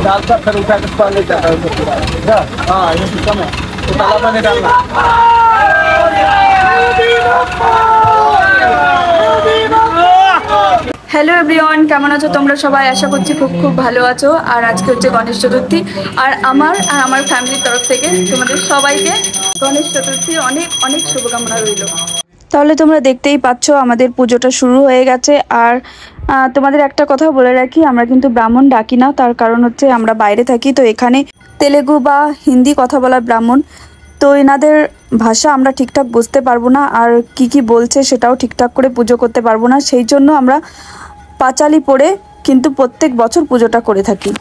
दाल का फिर उठा के पानी डालना है। हाँ ये सिस्टम है, तो ताला पानी डालना। হ্যালো এভরিওয়ান, কেমন আছো তোমরা সবাই? আশা করছি খুব খুব ভালো আছো। আর আজকে হচ্ছে গণেশ চতুর্থী, আর আমার ফ্যামিলির তরফ থেকে তোমাদের সবাইকে গণেশ চতুর্থী অনেক অনেক শুভকামনা রইল। তাহলে তোমরা দেখতেই পাচ্ছ আমাদের পুজোটা শুরু হয়ে গেছে। আর তোমাদের একটা কথা বলে রাখি, আমরা কিন্তু ব্রাহ্মণ ডাকি না, তার কারণ হচ্ছে আমরা বাইরে থাকি, তো এখানে তেলেগু বা হিন্দি কথা বলা ব্রাহ্মণ, তো এনাদের ভাষা আমরা ঠিকঠাক বুঝতে পারবো না, আর কি বলছে সেটাও ঠিকঠাক করে পুজো করতে পারবো না। সেই জন্য আমরা পাঁচালি পড়ে কিন্তু প্রত্যেক বছর পুজোটা করে থাকি।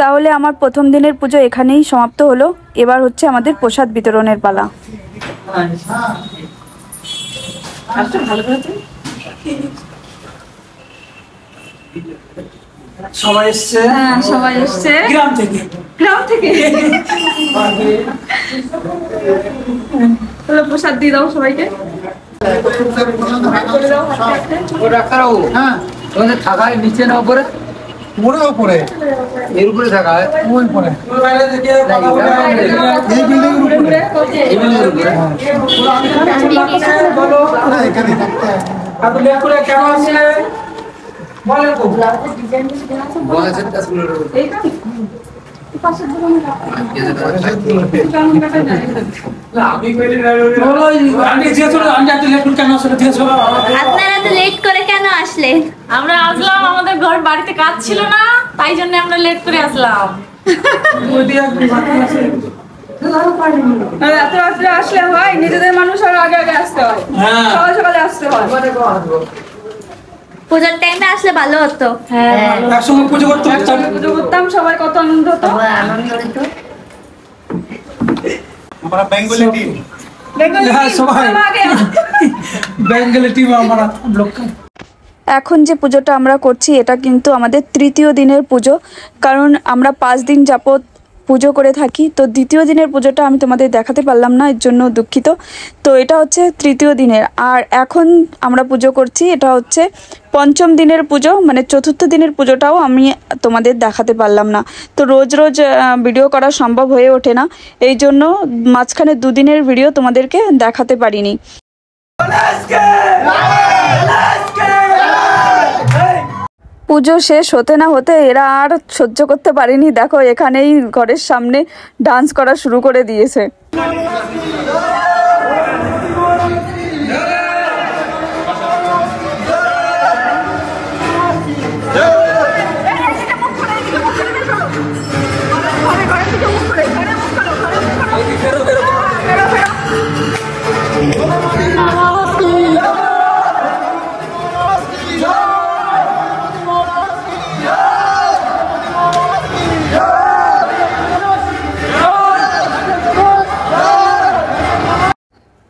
তাহলে আমার প্রথম দিনের পুজো এখানেই সমাপ্ত হলো। এবার হচ্ছে আমাদের প্রসাদ বিতরণের পালা। সবাই এসছে? হ্যাঁ, সবাই এসছে গ্রাম থেকে। তাহলে প্রসাদ দিয়ে দাও সবাইকে। তোমাদের থাকা নিচে না উপরে? উপরে, এর উপরে থাকা হয় ওই উপরে, এই বিল্ডিং এর উপরে, এই বিল্ডিং এর উপরে। বলো এখানে থাকতে হয়। আপনি লেপুরে কেন আসলে বলেন তো? বলেছেন কাজগুলোর এইটা পাশে দোকানে আমি কইলে বলো আমি যেহেতু আমি যাতে লেট কেন আসলে দিয়েছো? আপনারা তো লেট করে কেন আসলে? আমরা আসলাম, আমাদের ঘর বাড়িতে কাজ ছিল না, তাই জন্য আমরা লেট করে আসলাম। এত রাত্রে আসলে হয়? নিজেদের মানুষ আর আগে আগে আসতে হয়, সকাল সকালে আসতে হয়। পূজার টাইমে আসলে ভালো হতো। হ্যাঁ, একসঙ্গে পুজো করতাম, সবাই কত আনন্দ হতো। আনন্দ হতো। আমরা বেঙ্গলি টিম, বেঙ্গলি টিম আমরা লোক। এখন যে পুজোটা আমরা করছি এটা কিন্তু আমাদের তৃতীয় দিনের পুজো, কারণ আমরা 5 দিন যাবত পুজো করে থাকি। তো দ্বিতীয় দিনের পুজোটা আমি তোমাদের দেখাতে পারলাম না, এর জন্য দুঃখিত। তো এটা হচ্ছে তৃতীয় দিনের, আর এখন আমরা পুজো করছি, এটা হচ্ছে পঞ্চম দিনের পুজো, মানে চতুর্থ দিনের পুজোটাও আমি তোমাদের দেখাতে পারলাম না। তো রোজ রোজ ভিডিও করা সম্ভব হয়ে ওঠে না, এই জন্য মাঝখানে 2 দিনের ভিডিও তোমাদেরকে দেখাতে পারিনি। পুজো শেষ হতে না হতে এরা আর সহ্য করতে পারেনি, দেখো এখানেই ঘরের সামনে ডান্স করা শুরু করে দিয়েছে।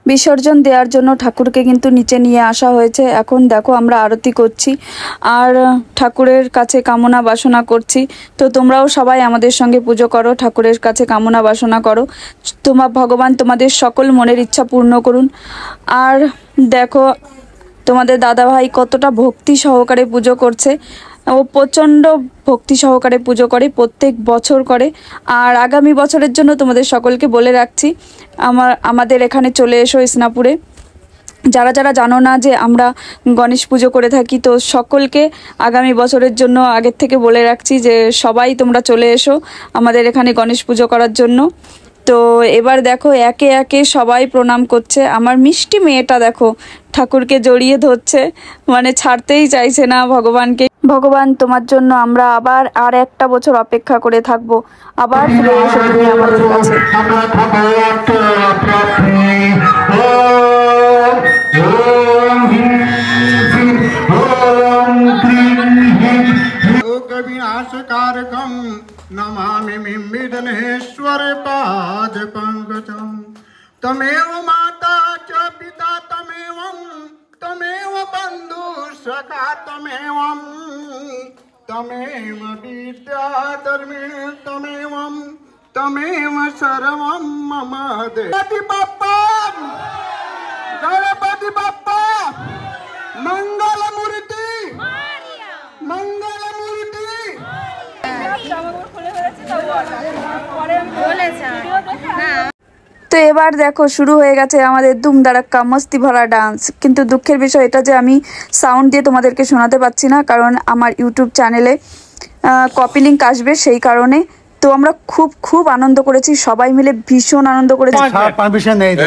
বিসর্জন দেওয়ার জন্য ঠাকুরকে কিন্তু নিচে নিয়ে আসা হয়েছে। এখন দেখো আমরা আরতি করছি আর ঠাকুরের কাছে কামনা বাসনা করছি। তো তোমরাও সবাই আমাদের সঙ্গে পুজো করো, ঠাকুরের কাছে কামনা বাসনা করো, ভগবান তোমাদের সকল মনের ইচ্ছা পূর্ণ করুন। আর দেখো তোমাদের দাদাভাই কতটা ভক্তি সহকারে পুজো করছে, ও প্রচণ্ড ভক্তি সহকারে পুজো করে, প্রত্যেক বছর করে। আর আগামী বছরের জন্য তোমাদের সকলকে বলে রাখছি, আমাদের এখানে চলে এসো ইসনাপুরে। যারা যারা জানো না যে আমরা গণেশ পুজো করে থাকি, তো সকলকে আগামী বছরের জন্য আগের থেকে বলে রাখছি যে সবাই তোমরা চলে এসো আমাদের এখানে গণেশ পুজো করার জন্য। তো এবার দেখো একে একে সবাই প্রণাম করছে। আমার মিষ্টি মেয়েটা দেখো ঠাকুরকে জড়িয়ে ধরছে, মানে ছাড়তেই চাইছে না ভগবানকে। ভগবান তোমার জন্য আমরা আবার আর একটা বছর অপেক্ষা করে থাকবো, আবার ফিরে এসো তুমি আমাদের কাছে। विनाशकारकं नमामि विघ्नेश्वर पाद पंकजं। तमेव माता च पिता तमेव बंधु सखा तमेव विद्या धर्मिणी तमेव सर्वं मम गणपति बाप्पा मंगल मूर्ति তো এবার দেখো শুরু হয়ে গেছে আমাদের ধুমধারাক্কা মস্তি ভরা ডান্স। কিন্তু দুঃখের বিষয় এটা যে আমি সাউন্ড দিয়ে তোমাদেরকে শোনাতে পারছি না, কারণ আমার ইউটিউব চ্যানেলে কপি লিঙ্ক আসবে, সেই কারণে। তো আমরা খুব খুব আনন্দ করেছি, সবাই মিলে ভীষণ আনন্দ করেছি। परमिशन नहीं दे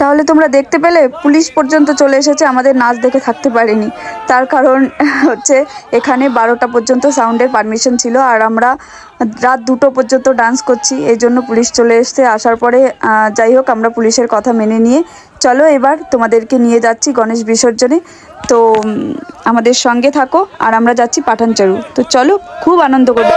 তাহলে তোমরা দেখতে পেলে পুলিশ পর্যন্ত চলে এসেছে, আমাদের নাচ দেখে থাকতে পারেনি। তার কারণ হচ্ছে এখানে 12টা পর্যন্ত সাউন্ডের পারমিশন ছিল, আর আমরা রাত 2টো পর্যন্ত ডান্স করছি, এই জন্য পুলিশ চলে এসছে। আসার পরে যাই হোক আমরা পুলিশের কথা মেনে নিয়ে চলো এবার তোমাদেরকে নিয়ে যাচ্ছি গণেশ বিসর্জনে। তো আমাদের সঙ্গে থাকো, আর আমরা যাচ্ছি পাঠানচারু। তো চলো, খুব আনন্দ করবো।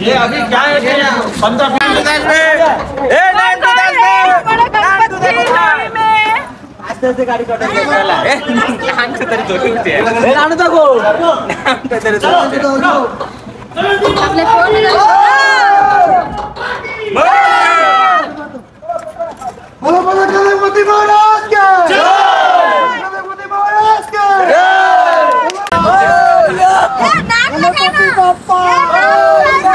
ये अभी क्या है 15 से गाड़ी कटा के चला ए हम से तेरी धोती उठती है ए रानू तको हम पे तेरे अपने फोन बोलो बोलो गणपति महाराज के जय गणपति महाराज के जय गणपति बप्पा जय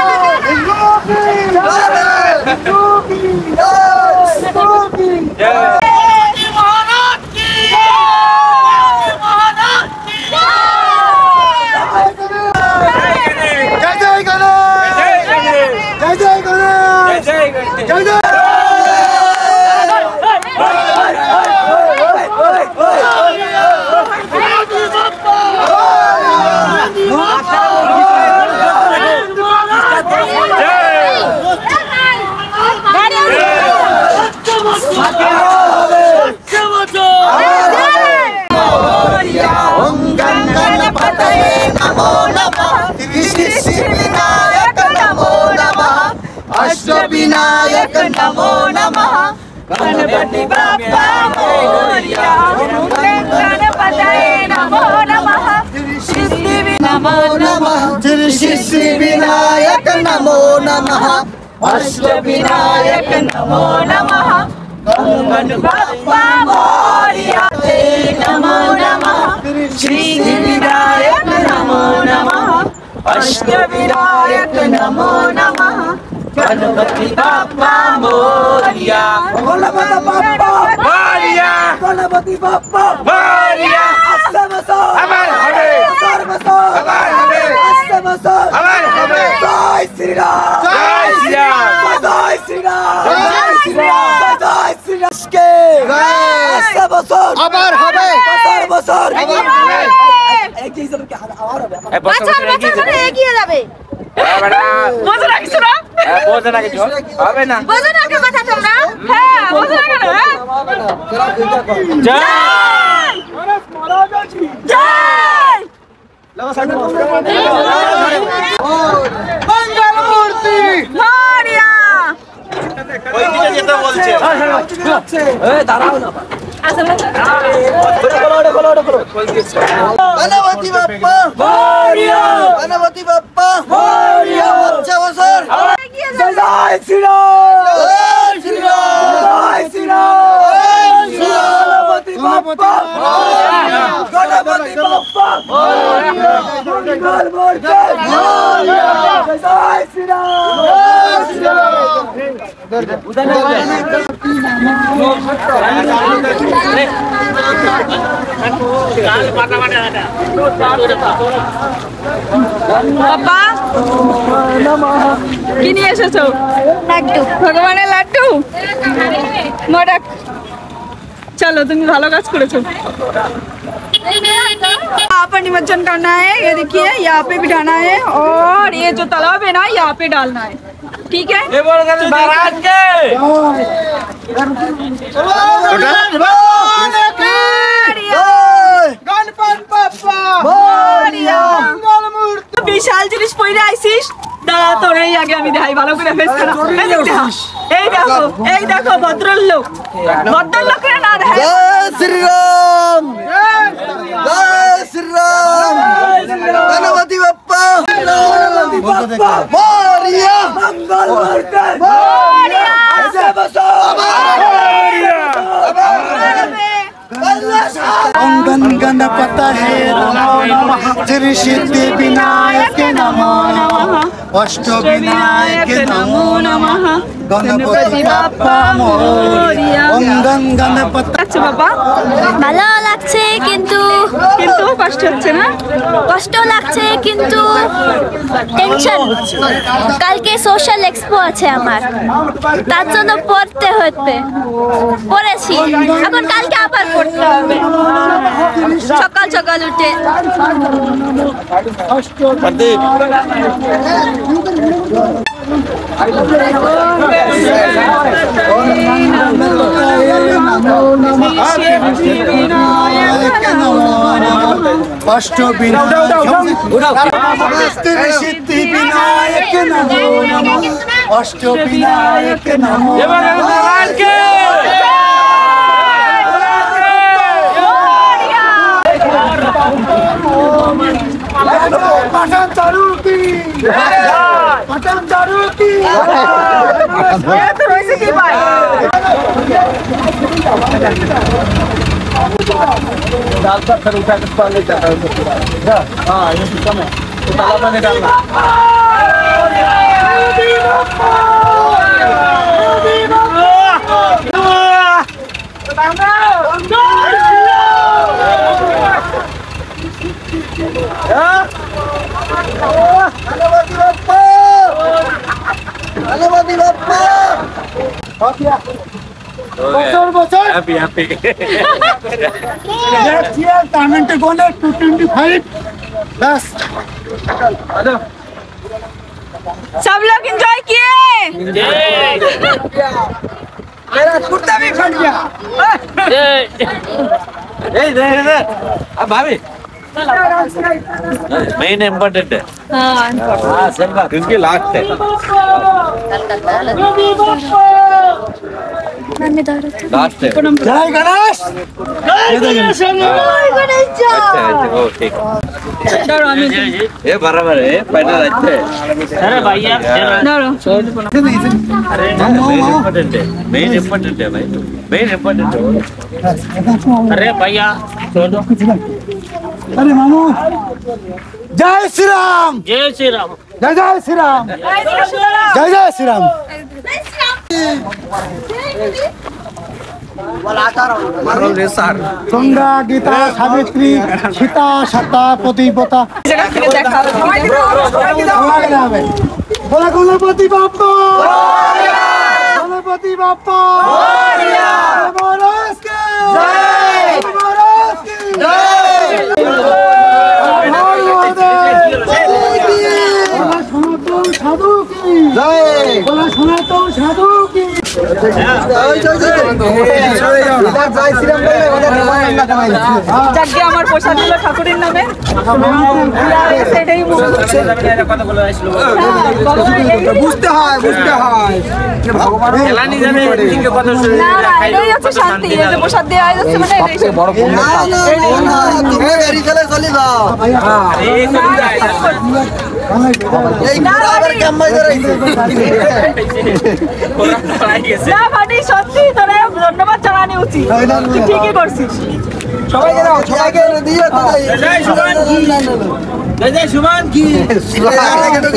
अष्टविनायक नमो नमः गणपति बप्पा मोरया गणपतये नमो नमः सिद्धि नमो नमः सिद्धि विनायक नमो नमः अष्टविनायक नमो नमः गणपति बप्पा मोरया नमो नमः सिद्धि विनायक नमो नमः अष्टविनायक नमो नमः गणपति बप्पा मोरया गणपति बप्पा मोरया गणपति बप्पा मोरया अष्टमसो अमर हरे सर्वसो अमर हरे अष्टमसो अमर हरे जय श्री राम जय श्री राम जय श्री राम जय श्री राम जय श्री राम के अष्टमसो अमर हरे सर्वसो अमर हरे एक ही सब के आवाज है बच्चा बच्चा এগিয়ে যাবে বড়া বোঝো না কিছু না বোঝো না কিছু হবে না বোঝো না কি কথা তোমরা হ্যাঁ বোঝো না কেন জয় গণেশ মহারাজ কি জয় লাগা সাইড মঙ্গল মূর্তি মোরয়া ওই দিকে যেতে বলছে এই দাঁড়াও না गणपति बप्पा मोरया गणपति बप्पा मोरया अच्छा बसर जय श्री राम जय श्री राम जय श्री राम गणपति बप्पा मोरया गणपति बप्पा मोरया मंगल मूर्ति मोरया जय श्री राम जय श्री বাবা কি নিয়ে এসেছো? লাড্ডু, ভগবানের লাড্ডু। মডাক চলো, তুমি ভালো কাজ করেছো। यहाँ पर निमज्जन करना है, ये देखिए यहाँ पे बिठाना है और ये जो तालाब है ना यहाँ पे डालना है, ठीक है। ये बोल कर महाराज के বিশাল জিনিস পইরে আইছিস, দাঁড়া তোর এই আগে আমি দেখাই ভালো করে ফেস করা। এই দেখো ভদ্রলোকের না দেখে। জয় শ্রীরাম, জয় শ্রীরাম, গণপতি বাপ্পা মোরিয়া, মঙ্গল মূর্তি মোরিয়া, अंगन गणपत है नमो नमः, श्री सिद्धि विनायक नमो नमः, अष्ट विनायक नमो नमः, गणपति बाप्पा मोरिया। अंगन गणपत। আচ্ছা বাবা, ভালো লাগছে কিন্তু কিন্তু কষ্ট হচ্ছে না? কষ্ট লাগছে কিন্তু টেনশন। কালকে সোশ্যাল এক্সপো আছে আমার, তার জন্য পড়তে হচ্ছে, পড়েছি, এখন কালকে আবার পড়তে হবে সকাল সকাল উঠে। अष्ट विनायक सिद्धि विनायक नमो नमः, अष्ट विनायक नमो महाराज के पठान चारू की, पठान चारू की। তো রয়েছে কি ভাই? दाल का सर उठा के पानी देता है। हाँ ये कम है, तो तालाब में डालना। গণপতি বাপ্পা बचर बचर हैप्पी हैप्पी नेक्स्ट ईयर टाइमेंट गोने 225 बस। सब लोग एंजॉय किए? मेरा कुर्ता भी फट गया। अब भाभी मेन इम्पोर्टेंट है। हाँ सर बात क्योंकि लास्ट है। लास्ट है। जय गणेश, ओ ठीक ये बराबर है पैदल अच्छे अरे भैया मेन इम्पोर्टेंट है भाई मेन इम्पोर्टेंट है अरे भैया अरे मामू जय श्री राम, जय श्री राम जय जय श्री राम, जय जय श्री राम। गंगा गीता सावित्री सीता सत्ता पतिव्रता बोला गणपति बाप्पा, गणपति बाप्पा महाराज की जय, महाराज की सनातन साधु की जय, बोला सनातन साधु की। যাকে আমার প্রসাদ দিল ঠাকুরের নামে সেটাই বুঝতে হয় বুঝতে হয় এলানি জানে কিন্তু কত এটাই হচ্ছে শান্তি। এই যে প্রসাদ দেওয়া যাচ্ছে মানে এটাই বড় ফোন তুমি গাড়ি চলে চলে যাও এই সুবিধা এই ঘোড়া আবার কেমন ধরেছে না ভাটি সত্যি তোরা ধন্যবাদ জানানি উচিত, তুই ঠিকই করছিস। সবাইকে দাও সবাইকে দিয়ে তো জয় সুমন কি জয় সুমন কি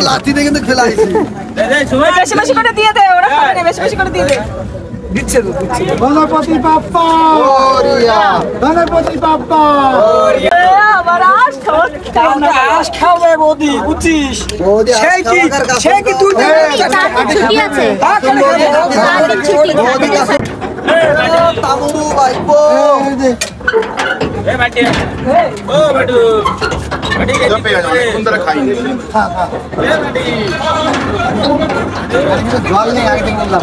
লাঠি দিয়ে কিন্তু খেলাইছি জয় সুমন বেশি বেশি করে দিয়ে দে, ওরা খাবে না, বেশি বেশি করে দিয়ে দে। गणपति बाप्पा মোরিয়া गणपति बाप्पा আবার আস আজ খাবে বৌদি বুঝছিস সেই কি সেই কি তুই ছুটি আছে, ছুটি তামুরু ভাইপো এ বাটি ও বাটু বাটি কে জপে গেছে কোন ধরে খাই এ বাটি জল নেই একদম বললাম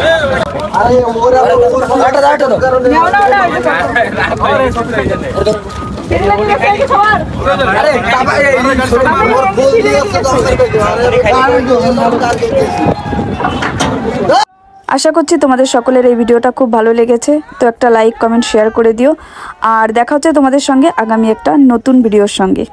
আরে ওরা আটা আরে বাবা এই ওর বল দিয়ে আশা করছি তোমাদের সকলের এই ভিডিওটা খুব ভালো লেগেছে। তো একটা লাইক কমেন্ট শেয়ার করে দিও। আর দেখা হচ্ছে তোমাদের সঙ্গে আগামী একটা নতুন ভিডিওর সঙ্গে।